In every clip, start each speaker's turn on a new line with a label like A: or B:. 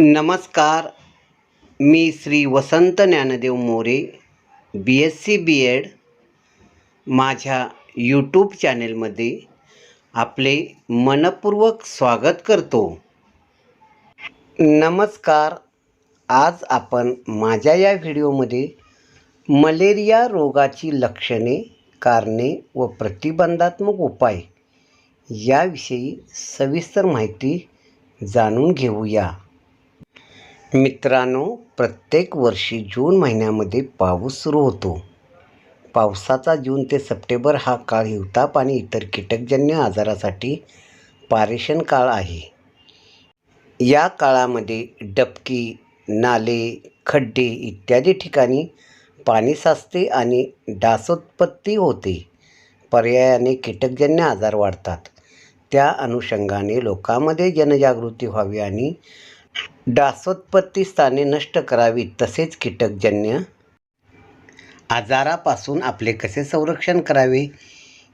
A: नमस्कार. मी श्री वसंत Dnyandev More, BSc B.Ed. माझ्या YouTube चॅनेलमध्ये आपले मनपूर्वक स्वागत करतो. नमस्कार. आज आपण माझ्या या व्हिडिओमध्ये मलेरिया रोगाची लक्षणे, कारणे व प्रतिबंधात्मक उपाय याविषयी सविस्तर माहिती जाणून घेऊया. मित्रांनो, प्रत्येक वर्षी जून महिन्यामध्ये पाऊस सुरू होतो. पावसाचा जून ते सप्टेंबर हा काळ हिवताप आणि इतर कीटकजन्य आजारासाठी पारेषण काळ आहे. या काळामध्ये डबकी, नाले, खड्डे इत्यादी ठिकाणी पाणी साचते आणि डासोत्पत्ती होते. पर्यायाने कीटकजन्य आजार वाढतात. त्या अनुषंगाने लोकांमध्ये जनजागृती व्हावी आणि डासोत्पत्ती स्थाने नष्ट करावीत, तसेच कीटकजन्य आजारापासून आपले कसे संरक्षण करावे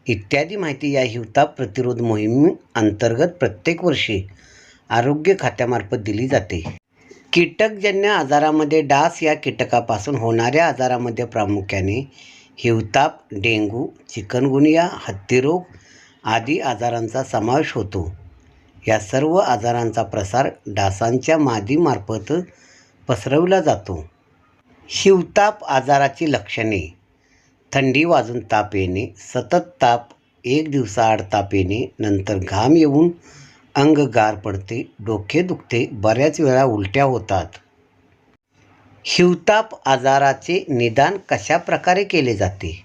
A: इत्यादी माहिती या हिवताप प्रतिरोध मोहीम अंतर्गत प्रत्येक वर्षी आरोग्य खात्यामार्फत दिली जाते. कीटकजन्य आजारामध्ये डास या कीटकापासून होणाऱ्या आजारामध्ये प्रामुख्याने हिवताप, डेंग्यू, चिकनगुनिया, हत्तीरोग आदी आजारांचा समावेश होतो. या सर्व आजारांचा प्रसार डासांच्या मादीमार्फत पसरविला जातो. हिवताप आजाराची लक्षणे: थंडी वाजून ताप येणे, सतत ताप, एक दिवसाआड ताप येणे, नंतर घाम येऊन अंग गार पडते, डोके दुखते, बऱ्याच वेळा उलट्या होतात. हिवताप आजाराचे निदान कशा प्रकारे केले जाते?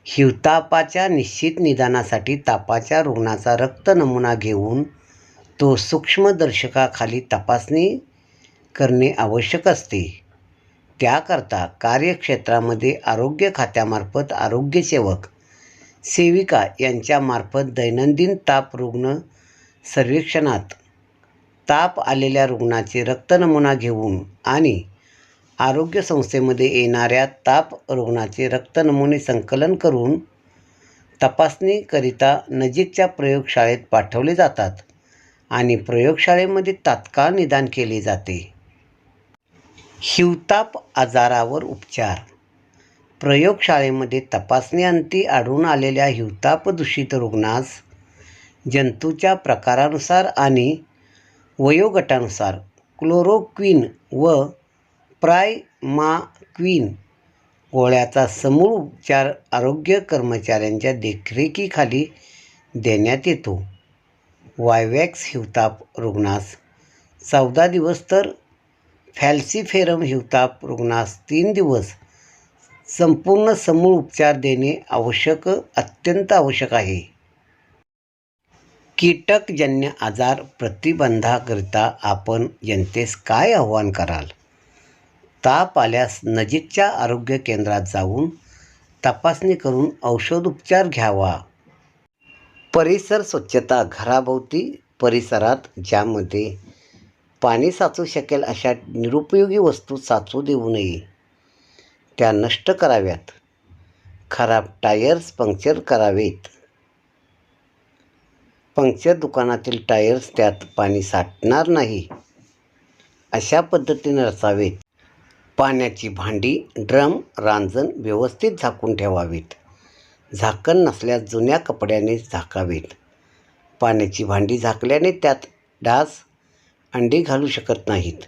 A: हिवतापाच्या निश्चित निदानासाठी तापाच्या रुग्णाचा रक्त नमुना घेऊन तो सूक्ष्मदर्शकाखाली तपासणी करणे आवश्यक असते. त्याकरता कार्यक्षेत्रामध्ये आरोग्य खात्यामार्फत आरोग्यसेवक, सेविका यांच्यामार्फत दैनंदिन ताप रुग्ण सर्वेक्षणात ताप आलेल्या रुग्णाचे रक्त नमुना घेऊन आणि आरोग्य संस्थेमध्ये येणाऱ्या ताप रुग्णाचे रक्त नमुने संकलन करून तपासणीकरिता नजीकच्या प्रयोगशाळेत पाठवले जातात आणि प्रयोगशाळेमध्ये तात्काळ निदान केले जाते. हिवताप आजारावर उपचार: प्रयोगशाळेमध्ये तपासणीअंती आढळून आलेल्या हिवताप दूषित रुग्णास जंतूच्या प्रकारानुसार आणि वयोगटानुसार क्लोरोक्विन व प्रायमाक्विन गोळ्याचा समूळ उपचार आरोग्य कर्मचाऱ्यांच्या देखरेखीखाली देण्यात येतो. वायवॅक्स हिवताप रुग्णास 14 दिवस तर फॅल्सिफेरम हिवताप रुग्णास 3 दिवस संपूर्ण समूळ उपचार देणे अत्यंत आवश्यक आहे. कीटकजन्य आजार प्रतिबंधाकरिता आपण जनतेस काय आवाहन कराल? ताप आल्यास नजीकच्या आरोग्य केंद्रात जाऊन तपासणी करून औषधोपचार घ्यावा. परिसर स्वच्छता: घराभोवती परिसरात ज्यामध्ये पाणी साचू शकेल अशा निरुपयोगी वस्तू साचू देऊ नये. त्या नष्ट कराव्यात. खराब टायर्स पंक्चर करावेत. पंक्चर दुकानातील टायर्स त्यात पाणी साठणार नाही अशा पद्धतीने रचावेत. पाण्याची भांडी, ड्रम, रांजण व्यवस्थित झाकून ठेवावीत. झाकण नसल्यास जुन्या कपड्याने झाकावेत. पाण्याची भांडी झाकल्याने त्यात डास अंडी घालू शकत नाहीत.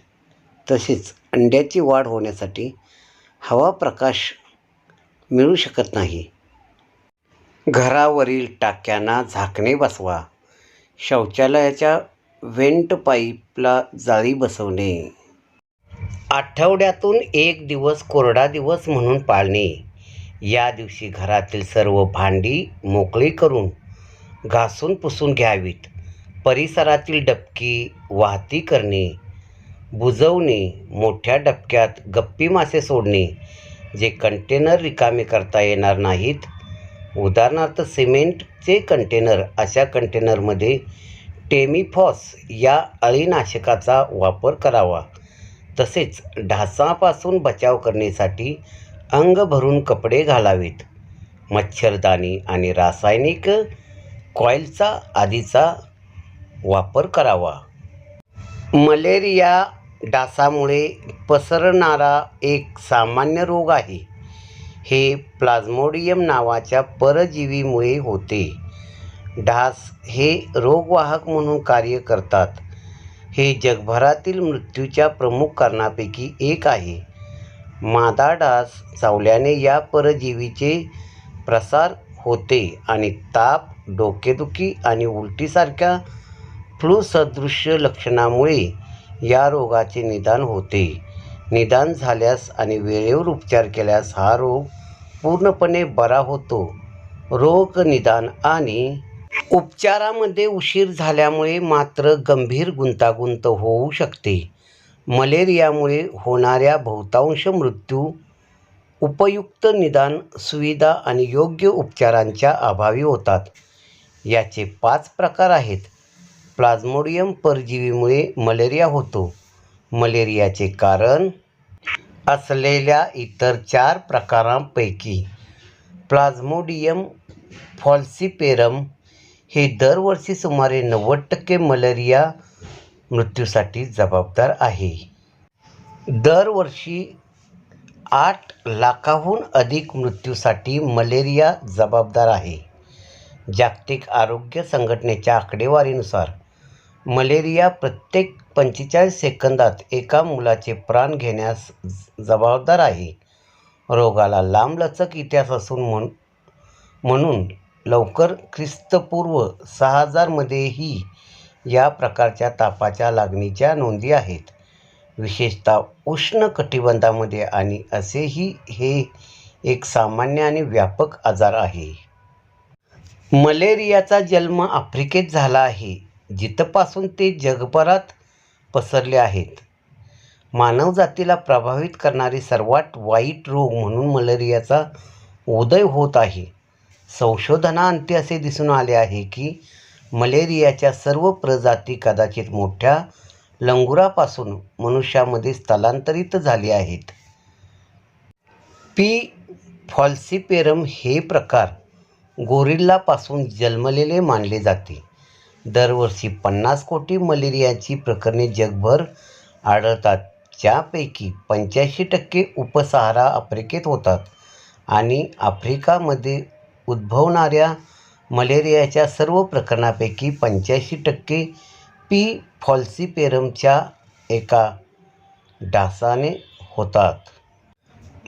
A: तसेच अंड्याची वाढ होण्यासाठी हवा प्रकाश मिळू शकत नाही. घरावरील टाक्यांना झाकणे बसवा. शौचालयाच्या व्हेंट पाईपला जाळी बसवणे. आठवड्यातून 1 दिवस कोरडा दिवस म्हणून पाळणे. या दिवशी घरातील सर्व भांडी मोकळी करून घासून पुसून घ्यावीत. परिसरातील डबकी वाहती करणे, बुजवणे, मोठ्या डबक्यात गप्पी मासे सोडणे. जे कंटेनर रिकामे करता येणार नाहीत, उदाहरणार्थ सिमेंटचे कंटेनर, अशा कंटेनरमध्ये टेमिफॉस या अळीनाशकाचा वापर करावा. तसेच डासापासून बचाव करण्यासाठी अंग भरून कपडे घालावेत. मच्छरदाणी आणि रासायनिक कॉईलचा आदीचा वापर करावा. मलेरिया डासामुळे पसरणारा एक सामान्य रोग आहे. हे प्लाझ्मोडियम नावाच्या परजीवीमुळे होते. डास हे रोगवाहक म्हणून कार्य करतात. हे जगभरातील मृत्यूच्या प्रमुख कारणांपैकी एक आहे. मादा डास चावल्याने या परजीवीचे प्रसार होते आणि ताप, डोकेदुखी आणि उलटीसारख्या फ्लूसदृश लक्षणांमुळे या रोगाचे निदान होते. निदान झाल्यास आणि वेळेवर उपचार केल्यास हा रोग पूर्णपणे बरा होतो. रोगनिदान आणि उपचारामध्ये उशीर झाल्यामुळे मात्र गंभीर गुंतागुंत होऊ शकते. मलेरियामुळे होणाऱ्या बहुतांश मृत्यू उपयुक्त निदान सुविधा आणि योग्य उपचारांच्या अभावी होतात. याचे 5 प्रकार आहेत. प्लाझ्मोडियम परजीवीमुळे मलेरिया होतो. मलेरियाचे कारण असलेल्या इतर 4 प्रकारांपैकी प्लाझ्मोडियम फॉल्सिपेरम हे दरवर्षी सुमारे 90% मलेरिया मृत्यूसाठी जबाबदार आहे. दरवर्षी 8 लाखांहून अधिक मृत्यूसाठी मलेरिया जबाबदार आहे. जागतिक आरोग्य संघटनेच्या आकडेवारीनुसार मलेरिया प्रत्येक 45 सेकंदात एका मुलाचे प्राण घेण्यास जबाबदार आहे. रोगाला लांबलचक इतिहास असून म्हणून लवकर ख्रिस्तपूर्व 6000 मध्येही या प्रकारच्या तापाच्या लागणीच्या नोंदी आहेत. विशेषतः उष्ण कटिबंधामध्ये आणि असेही हे एक सामान्य आणि व्यापक आजार आहे. मलेरियाचा जन्म आफ्रिकेत झाला आहे, जिथपासून ते जगभरात पसरले आहेत. मानवजातीला प्रभावित करणारे सर्वात वाईट रोग म्हणून मलेरियाचा उदय होत आहे. संशोधनाअंती असे दिसून आले आहे की मलेरियाच्या सर्व प्रजाती कदाचित मोठ्या लंगुरापासून मनुष्यामध्ये स्थलांतरित झाली आहेत. पी. फॉल्सिपेरम हे प्रकार गोरिल्लापासून जन्मलेले मानले जाते. दरवर्षी 50 कोटी मलेरियाची प्रकरणे जगभर आढळतात, ज्यापैकी 85% उपसहारा आफ्रिकेत होतात आणि आफ्रिकामध्ये उद्भवणाऱ्या मलेरियाच्या सर्व प्रकरणांपैकी 85% पी. फॉल्सिपेरमच्या एका डासाने होतात.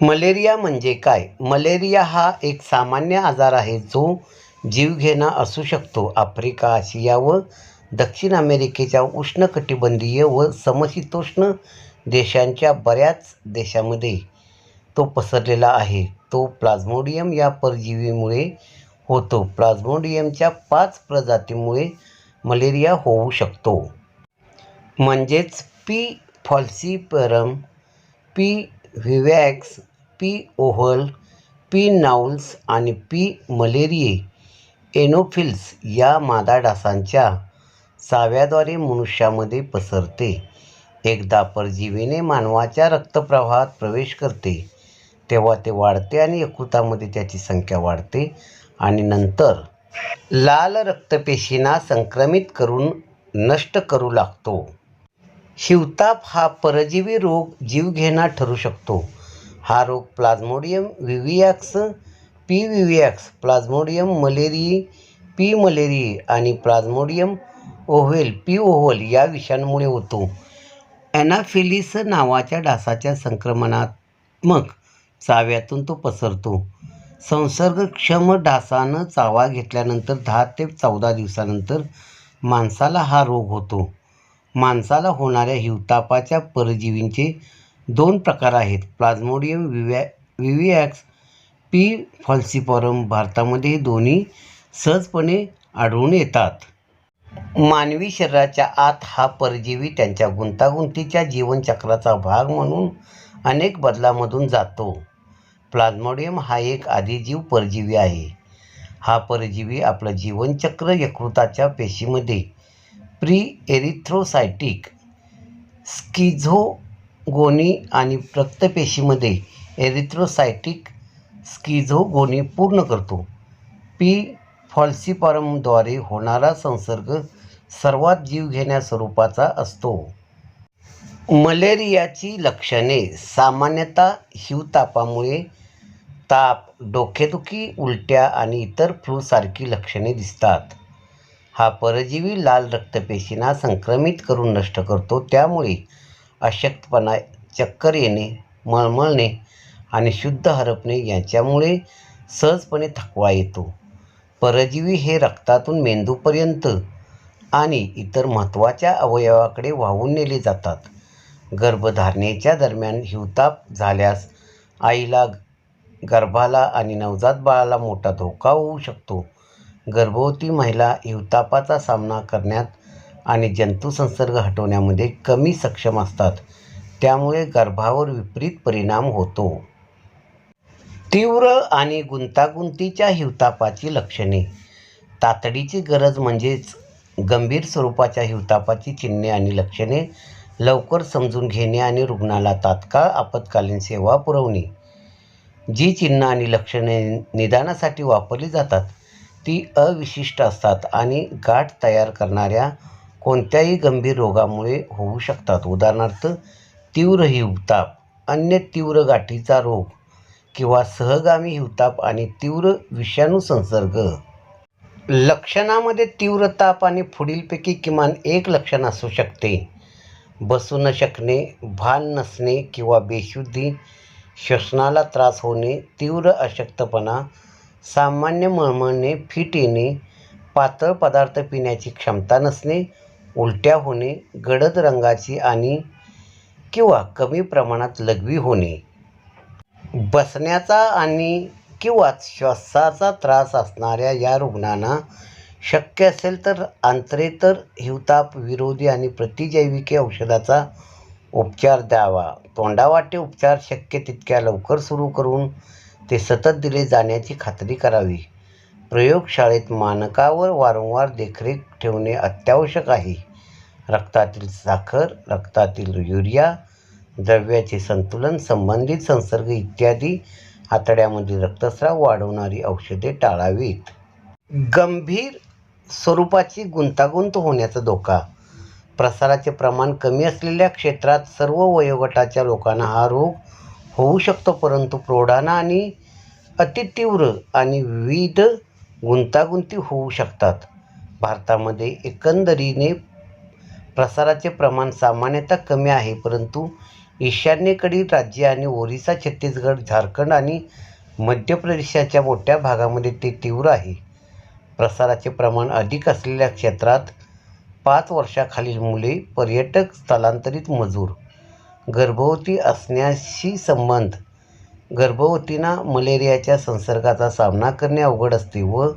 A: मलेरिया म्हणजे काय? मलेरिया हा एक सामान्य आजार आहे जो जीवघेणा असू शकतो. आफ्रिका, आशिया व दक्षिण अमेरिकेच्या उष्णकटिबंधीय व समशीतोष्ण देशांच्या बऱ्याच देशांमध्ये तो पसरलेला आहे. तो प्लाझ्मोडियम या परजीवीमुळे होतो. प्लाझ्मोडियमच्या 5 प्रजातींमुळे मलेरिया होऊ शकतो. म्हणजेच P. Falciparum, P. Vivax, P. Ovale, P. Knowlesi आणि पी. मलेरिये एनोफिल्स या मादा डासांच्या चाव्याद्वारे मनुष्यामध्ये पसरते. एकदा परजीवीने मानवाच्या रक्तप्रवाहात प्रवेश करते तेव्हा ते वाढते आणि यकृतामध्ये त्याची संख्या वाढते आणि नंतर लाल रक्तपेशींना संक्रमित करून नष्ट करू लागतो. हिवताप हा परजीवी रोग जीवघेणा ठरू शकतो. हा रोग plasmodium vivax, P. Vivax, plasmodium malariae, P. Malariae आणि प्लाझ्मोडियम ओव्हल, पी. ओव्हल या विषाणूमुळे होतो. ॲनाफिलीस नावाच्या डासाच्या संक्रमणात्मक चाव्यातून तो पसरतो. संसर्गक्षम डासानं चावा घेतल्यानंतर 10 ते 14 दिवसांनंतर माणसाला हा रोग होतो. माणसाला होणाऱ्या हिवतापाच्या परजीवींचे 2 प्रकार आहेत. Plasmodium vivax, P. फॉल्सिपेरम. भारतामध्ये हे दोन्ही सहजपणे आढळून येतात. मानवी शरीराच्या आत हा परजीवी त्यांच्या गुंतागुंतीच्या जीवनचक्राचा भाग म्हणून अनेक बदलांमधून जातो. प्लाझ्मोडियम हा एक आदिजीव परजीवी आहे. हा परजीवी आपलं जीवनचक्र यकृताच्या पेशीमध्ये प्री एरिथ्रोसायटिक स्किझोगोनी आणि रक्तपेशीमध्ये एरिथ्रोसायटिक स्किझोगोनी पूर्ण करतो. पी. फॉल्सिपेरमद्वारे होणारा संसर्ग सर्वात जीवघेण्या स्वरूपाचा असतो. मलेरियाची लक्षणे सामान्यतः हिवतापामुळे ताप, डोकेदुखी, उलट्या आणि इतर फ्लूसारखी लक्षणे दिसतात. हा परजीवी लाल रक्तपेशींना संक्रमित करून नष्ट करतो. त्यामुळे अशक्तपणा, चक्कर येणे, मळमळणे आणि शुद्ध हरपणे यांच्यामुळे सहजपणे थकवा येतो. परजीवी हे रक्तातून मेंदूपर्यंत आणि इतर महत्त्वाच्या अवयवाकडे वाहून नेले जातात. गर्भधारणेच्या दरम्यान हिवताप झाल्यास आईला, गर्भाला आणि नवजात बाळाला मोठा धोका होऊ शकतो. गर्भवती महिला हिवतापाचा सामना करण्यात आणि जंतुसंसर्ग हटवण्यामध्ये कमी सक्षम असतात. त्यामुळे गर्भावर विपरीत परिणाम होतो. तीव्र आणि गुंतागुंतीच्या हिवतापाची लक्षणे. तातडीची गरज म्हणजेच गंभीर स्वरूपाच्या हिवतापाची चिन्हे आणि लक्षणे लवकर समजून घेणे आणि रुग्णाला तात्काळ आपत्कालीन सेवा पुरवणे. जी चिन्ह आणि लक्षणे निदानासाठी वापरली जातात ती अविशिष्ट असतात आणि गाठ तयार करणाऱ्या कोणत्याही गंभीर रोगामुळे होऊ शकतात. उदाहरणार्थ, तीव्र हिवताप, अन्य तीव्र गाठीचा रोग किंवा सहगामी हिवताप आणि तीव्र विषाणू संसर्ग. लक्षणामध्ये तीव्र ताप आणि पुढीलपैकी किमान एक लक्षण असू शकते: बसू न शकणे, भान नसणे किंवा बेशुद्धी, श्वसनाला त्रास होणे, तीव्र अशक्तपणा, सामान्य मळमळणे, फिट येणे, पातळ पदार्थ पिण्याची क्षमता नसणे, उलट्या होणे, गडद रंगाची आणि किंवा कमी प्रमाणात लघवी होणे. बसण्याचा आणि किंवा श्वासाचा त्रास असणाऱ्या या रुग्णांना शक्य असेल तर आंतरेतर हिवताप विरोधी आणि प्रतिजैविके औषधाचा उपचार द्यावा. तोंडावाटे उपचार शक्य तितक्या लवकर सुरू करून ते सतत दिले जाण्याची खात्री करावी. प्रयोगशाळेत मानकावर वारंवार देखरेख ठेवणे अत्यावश्यक आहे. रक्तातील साखर, रक्तातील युरिया, द्रव्याचे संतुलन, संबंधित संसर्ग इत्यादी आतड्यामधील रक्तस्राव वाढवणारी औषधे टाळावीत. गंभीर स्वरूपाची गुंतागुंत होण्याचा धोका. प्रसाराचे प्रमाण कमी असलेल्या क्षेत्रात सर्व वयोगटाच्या लोकांना हा रोग होऊ शकतो, परंतु प्रौढांना आणि अतितीव्र आणि विविध गुंतागुंती होऊ शकतात. भारतामध्ये एकंदरीने प्रसाराचे प्रमाण सामान्यतः कमी आहे, परंतु ईशान्येकडील राज्ये आणि ओरिसा, छत्तीसगड, झारखंड आणि मध्य प्रदेशाच्या मोठ्या भागामध्ये ते तीव्र आहे. प्रसाराचे प्रमाण अधिक असलेल्या क्षेत्रात 5 वर्षाखालील मुले, पर्यटक, स्थलांतरित मजूर, गर्भवती असण्याशी संबंध. गर्भवतींना मलेरियाच्या संसर्गाचा सामना करणे अवघड असते व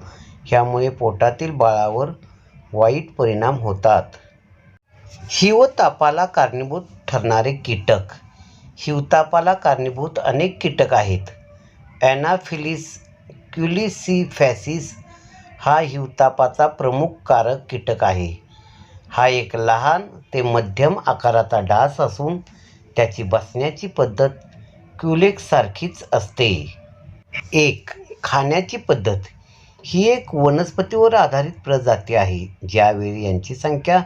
A: ह्यामुळे पोटातील बाळावर वाईट परिणाम होतात. हिवतापाला कारणीभूत ठरणारे कीटक. हिवतापाला कारणीभूत अनेक कीटक आहेत. ॲनाफिलीस क्युलिसिफॅसिस हा हिवतापाचा प्रमुख कारक कीटक आहे. हा एक लहान ते मध्यम आकाराचा डास असून त्याची बसण्याची पद्धत क्युलेक्ससारखीच असते. 1. खाण्याची पद्धत. ही एक वनस्पतीवर आधारित प्रजाती आहे. ज्यावेळी यांची संख्या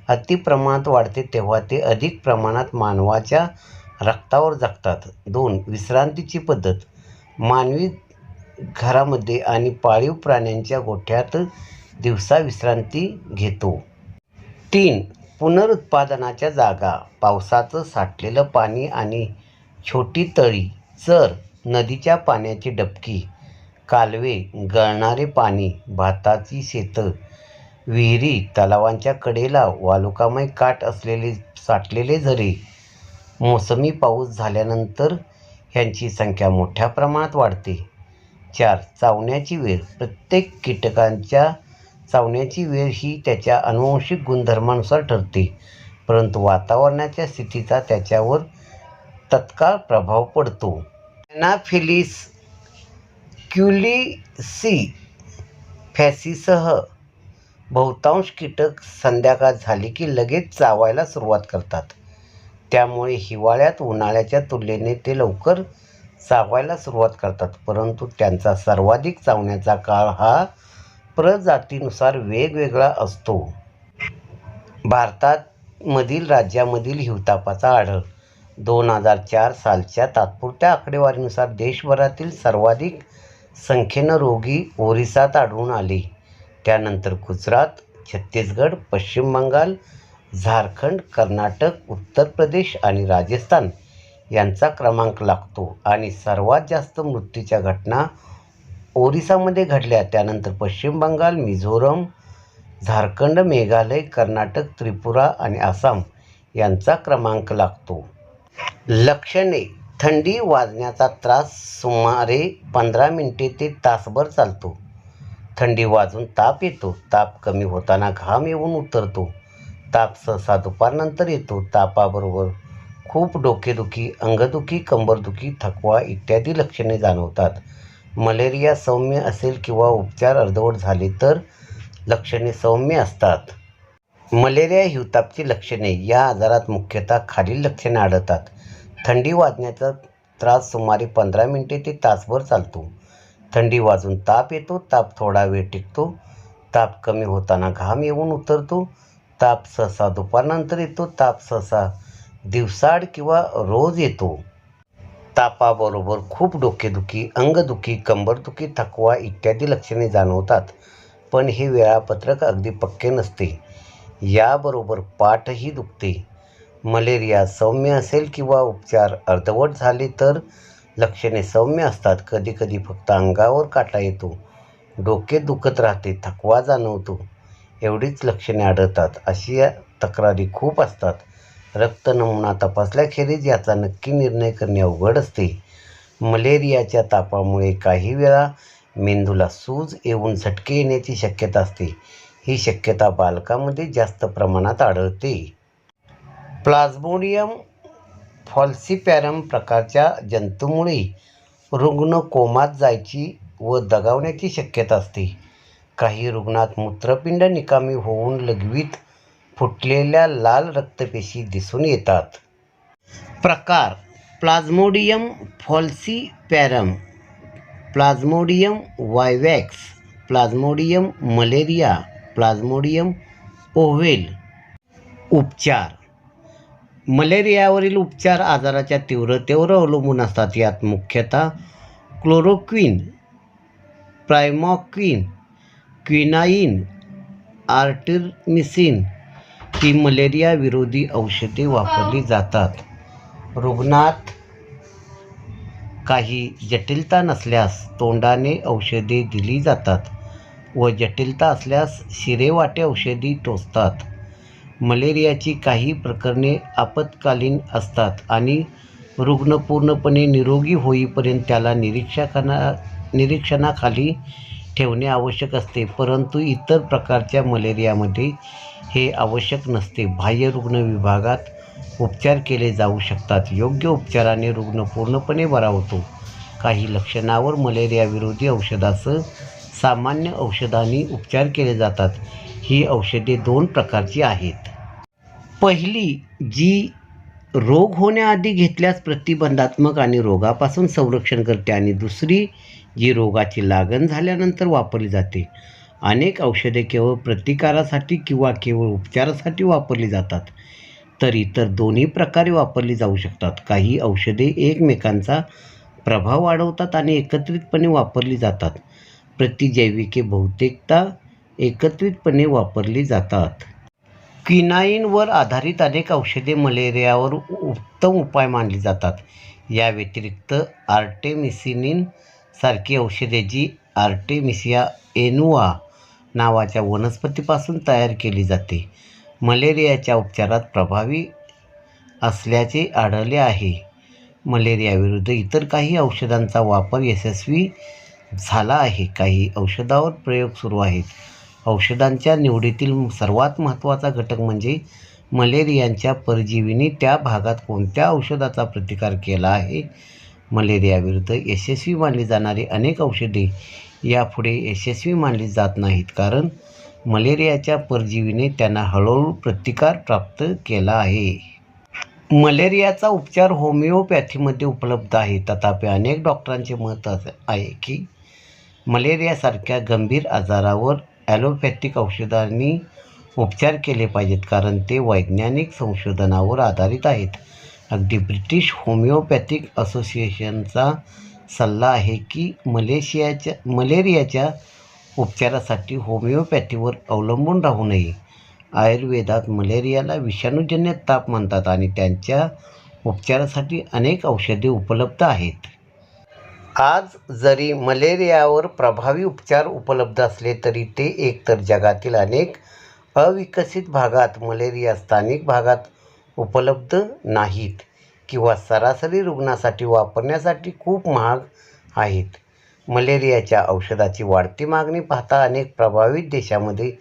A: अतिप्रमाणात वाढते तेव्हा ते अधिक प्रमाणात मानवाच्या रक्तावर जगतात. 2. विश्रांतीची पद्धत. मानवी घरामध्ये आणि पाळीव प्राण्यांच्या गोठ्यात दिवसा विश्रांती घेतो. 3. पुनरुत्पादनाच्या जागा. पावसाचं साठलेलं पाणी आणि छोटी तळी, चर, नदीच्या पाण्याची डबकी, कालवे, गळणारे पाणी, भाताची शेतं, विहिरी, तलावांच्या कडेला वालुकामय काठ असलेले साठलेले झरे. मोसमी पाऊस झाल्यानंतर ह्यांची संख्या मोठ्या प्रमाणात वाढते. 4. चावण्याची वेळ. प्रत्येक कीटकांच्या चावण्याची वेळ ही त्याच्या आनुवंशिक गुणधर्मानुसार ठरते, परंतु वातावरणाच्या स्थितीचा त्याच्यावर तत्काळ प्रभाव पडतो. ॲनाफिलीस क्युलिसिफॅसिससह बहुतांश कीटक संध्याकाळ झाली की लगेच चावायला सुरुवात करतात. त्यामुळे हिवाळ्यात उन्हाळ्याच्या तुलनेने ते लवकर चावायला सुरुवात करतात, परंतु त्यांचा सर्वाधिक चावण्याचा काळ हा प्रजातीनुसार वेगवेगळा असतो. भारतात मधील राज्यामधील हिवतापाचा आढळ 2004 सालच्या तात्पुरत्या आकडेवारीनुसार देशभरातील सर्वाधिक संख्येनं रोगी ओरिसात आढळून आले. त्यानंतर गुजरात, छत्तीसगड, पश्चिम बंगाल, झारखंड, कर्नाटक, उत्तर प्रदेश आणि राजस्थान यांचा क्रमांक लागतो आणि सर्वात जास्त मृत्यूच्या घटना ओरिसामध्ये घडल्या. त्यानंतर पश्चिम बंगाल, मिझोरम, झारखंड, मेघालय, कर्नाटक, त्रिपुरा आणि आसाम यांचा क्रमांक लागतो. लक्षणे: थंडी वाजण्याचा त्रास सुमारे 15 मिनिटे ते तासभर चालतो. थंडी वाजून ताप येतो. ताप कमी होताना घाम येऊन उतरतो. ताप सहसा दुपारनंतर येतो. तापाबरोबर खूप डोकेदुखी, अंगदुखी, कंबरदुखी, थकवा इत्यादी लक्षणे जाणवतात. मलेरिया सौम्य असेल किंवा उपचार अर्धवट झाले तर लक्षणे सौम्य असतात. मलेरिया हिवतापाची लक्षणे: या आजारात मुख्यतः खालील लक्षणे आढळतात. थंडी वाजण्याचा त्रास सुमारे 15 मिनिटे ते तासभर चालतो. थंडी वाजून ताप येतो. ताप थोडा वेळ टिकतो. ताप कमी होताना घाम येऊन उतरतो. ताप सहसा दुपारनंतर येतो. ताप सहसा दिवसाआड किंवा रोज येतो. तापाबरोबर खूप डोकेदुखी, अंगदुखी, कंबरदुखी, थकवा इत्यादी लक्षणे जाणवतात. पण हे वेळापत्रक अगदी पक्के नसते. याबरोबर पाठही दुखते. मलेरिया सौम्य असेल किंवा उपचार अर्धवट झाले तर लक्षणे सौम्य असतात. कधीकधी फक्त अंगावर काटा येतो, डोके दुखत राहते, थकवा जाणवतो एवढीच लक्षणे आढळतात. अशी तक्रारी खूप असतात. रक्त नमुना तपासल्याखेरीज याचा नक्की निर्णय करणे अवघड असते. मलेरियाच्या तापामुळे काही वेळा मेंदूला सूज येऊन झटके येण्याची शक्यता असते. ही शक्यता बालकांमध्ये जास्त प्रमाणात आढळते. प्लाझ्मोडियम फॉल्सिपॅरम प्रकारच्या जंतूमुळे रुग्ण कोमात जायची व दगावण्याची शक्यता असते. काही रुग्णात मूत्रपिंड निकामी होऊन लघवीत फुटलेल्या लाल रक्तपेशी दिसून येतात. प्रकार: plasmodium falciparum, plasmodium vivax, plasmodium malaria, plasmodium ovale. उपचार: मलेरियावरील उपचार आजाराच्या तीव्रतेवर अवलंबून असतात. यात मुख्यतः क्लोरोक्विन, प्राइमॉक्विन, क्विनाइन, आर्टेमिसिन ही मलेरिया विरोधी औषधे वापरली जातात. रुग्णात काही जटिलता नसल्यास तोंडाने औषधे दिली जातात व जटिलता असल्यास शिरेवाटे औषधी टोचतात. मलेरियाची काही प्रकरणे आपत्कालीन असतात आणि रुग्ण पूर्णपणे निरोगी होईपर्यंत त्याला निरीक्षणाखाली ठेवणे आवश्यक असते. परंतु इतर प्रकारच्या मलेरियामध्ये हे आवश्यक नसते. बाह्य रुग्ण विभागात उपचार केले जाऊ शकतात. योग्य उपचाराने रुग्ण पूर्णपणे बरा होतो. काही लक्षणांवर मलेरिया विरोधी औषधासह सामान्य औषधांनी उपचार केले जातात. ही औषधे 2 प्रकारची आहेत. पहिली, जी रोग होण्याआधी घेतल्यास प्रतिबंधात्मक आणि रोगापासून संरक्षण करते, आणि दुसरी, जी रोगाची लागण झाल्यानंतर वापरली जाते. अनेक औषधे केवळ प्रतिकारासाठी किंवा केवळ उपचारासाठी वापरली जातात, तर इतर दोन्ही प्रकारे वापरली जाऊ शकतात. काही औषधे एकमेकांचा प्रभाव वाढवतात आणि एकत्रितपणे वापरली जातात. प्रतिजैविके बहुतेकदा एकत्रितपणे वापरली जातात. क्विनाइनवर आधारित अनेक औषधे मलेरियावर उत्तम उपाय मानली जातात. या व्यतिरिक्त आर्टेमिसिनिन सारखी औषधे, जी आर्टेमिसिया एनुआ नावाच्या वनस्पतीपासून तयार केली जाते, मलेरियाच्या उपचारात प्रभावी असल्याचे आढळले आहे. मलेरियाविरुद्ध इतर काही औषधांचा वापर यशस्वी झाला आहे. काही औषधांवर प्रयोग सुरू आहेत. औषधांच्या निवडीतील सर्वात महत्त्वाचा घटक म्हणजे मलेरियाच्या परजीवीने त्या भागात कोणत्या औषधाचा प्रतिकार केला आहे. मलेरियाविरुद्ध यशस्वी मानली जाणारी अनेक औषधे यापुढे यशस्वी मानली जात नाहीत, कारण मलेरियाच्या परजीवीने त्यांना हळूहळू प्रतिकार प्राप्त केला आहे. मलेरियाचा उपचार होमिओपॅथीमध्ये उपलब्ध आहे. तथापि अनेक डॉक्टरांचे मत आहे की मलेरियासारख्या गंभीर आजारावर ॲलोपॅथिक औषधांनी उपचार केले पाहिजेत, कारण ते वैज्ञानिक संशोधनावर आधारित आहेत. अगदी ब्रिटिश होमिओपॅथिक असोसिएशनचा सल्ला आहे की मलेरियाच्या उपचारासाठी होमिओपॅथीवर अवलंबून राहू नये. आयुर्वेदात मलेरियाला विषाणूजन्य ताप म्हणतात आणि त्यांच्या उपचारासाठी अनेक औषधे उपलब्ध आहेत. आज जरी मलेरियावर प्रभावी उपचार उपलब्ध असले तरी ते एकतर जगातील अनेक अविकसित भागात मलेरिया स्थानिक भागात उपलब्ध नाहीत किंवा सरासरी रुग्णासाठी वापरण्यासाठी खूप महाग आहेत. मलेरियाच्या औषधाची वाढती मागणी पाहता अनेक प्रभावित देशांमध्ये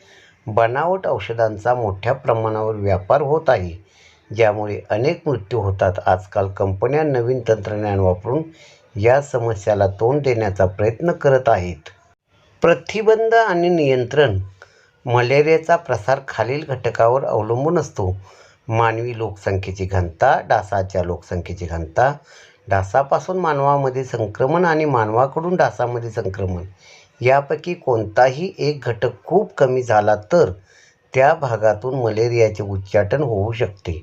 A: बनावट औषधांचा मोठ्या प्रमाणावर व्यापार होत आहे, ज्यामुळे अनेक मृत्यू होतात. आजकाल कंपन्या नवीन तंत्रज्ञान वापरून या समस्येला तोंड देण्याचा प्रयत्न करत आहेत. प्रतिबंध आणि नियंत्रण. मलेरियाचा प्रसार खालील घटकावर अवलंबून असतो: मानवी लोकसंख्येची घनता, डासाच्या लोकसंख्येची घनता, डासापासून मानवामध्ये संक्रमण आणि मानवाकडून डासामध्ये संक्रमण. यापैकी कोणताही एक घटक खूप कमी झाला तर त्या भागातून मलेरियाचे उच्चाटन होऊ शकते.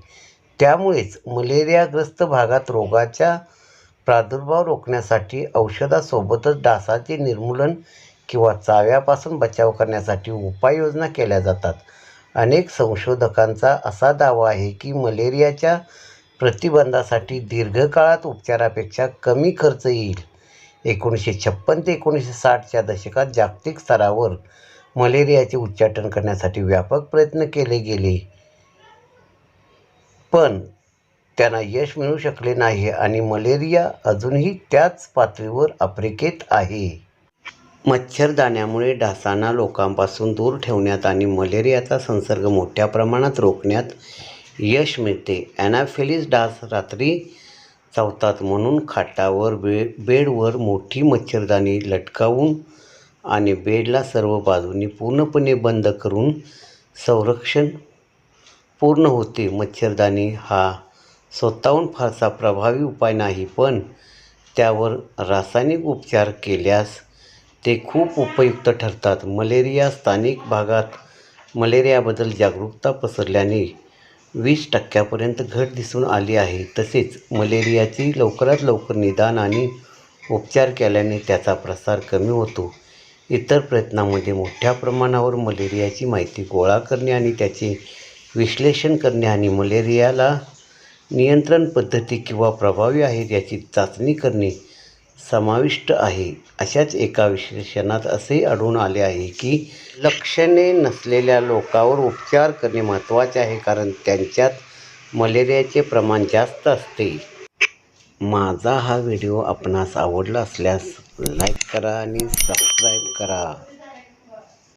A: त्यामुळेच मलेरियाग्रस्त भागात रोगाचा प्रादुर्भाव रोखण्यासाठी औषधासोबतच डासाचे निर्मूलन किंवा चाव्यापासून बचाव करण्यासाठी उपाययोजना केल्या जातात. अनेक संशोधकांचा असा दावा आहे की मलेरियाच्या प्रतिबंधासाठी दीर्घकाळात उपचारापेक्षा कमी खर्च येईल. 1956 ते 1960च्या दशकात जागतिक स्तरावर मलेरियाचे उच्चाटन करण्यासाठी व्यापक प्रयत्न केले गेले, पण त्यांना यश मिळू शकले नाही आणि मलेरिया अजूनही त्याच पातळीवर आफ्रिकेत आहे. मच्छरदाण्यांमुळे डासांना लोकांपासून दूर ठेवण्यात आणि मलेरियाचा संसर्ग मोठ्या प्रमाणात रोखण्यात यश मिळते. ॲनाफिलीस डास रात्री चावतात म्हणून खाटावर बेडवर मोठी मच्छरदाणी लटकावून आणि बेडला सर्व बाजूंनी पूर्णपणे बंद करून संरक्षण पूर्ण होते. मच्छरदाणी हा स्वतःहून फारसा प्रभावी उपाय नाही, पण त्यावर रासायनिक उपचार केल्यास ते खूप उपयुक्त ठरतात. मलेरिया. स्थानिक भागात मलेरियाबद्दल जागरूकता पसरल्याने 20% घट दिसून आली आहे. तसेच मलेरियाची लवकरात लवकर निदान आणि उपचार केल्याने त्याचा प्रसार कमी होतो. इतर प्रयत्नांमध्ये मोठ्या प्रमाणावर मलेरियाची माहिती गोळा करणे आणि त्याचे विश्लेषण करणे आणि मलेरियाला नियंत्रण पद्धती किंवा प्रभावी आहेत याची चाचणी करणे समाविष्ट आहे. अशाच एका विश्लेषणात असे आढळून आले आहे की लक्षणे नसलेल्या लोकांवर उपचार करणे महत्त्वाचे आहे, कारण त्यांच्यात मलेरियाचे प्रमाण जास्त असते. माझा हा व्हिडिओ आपणास आवडला असल्यास लाईक करा आणि सबस्क्राईब करा.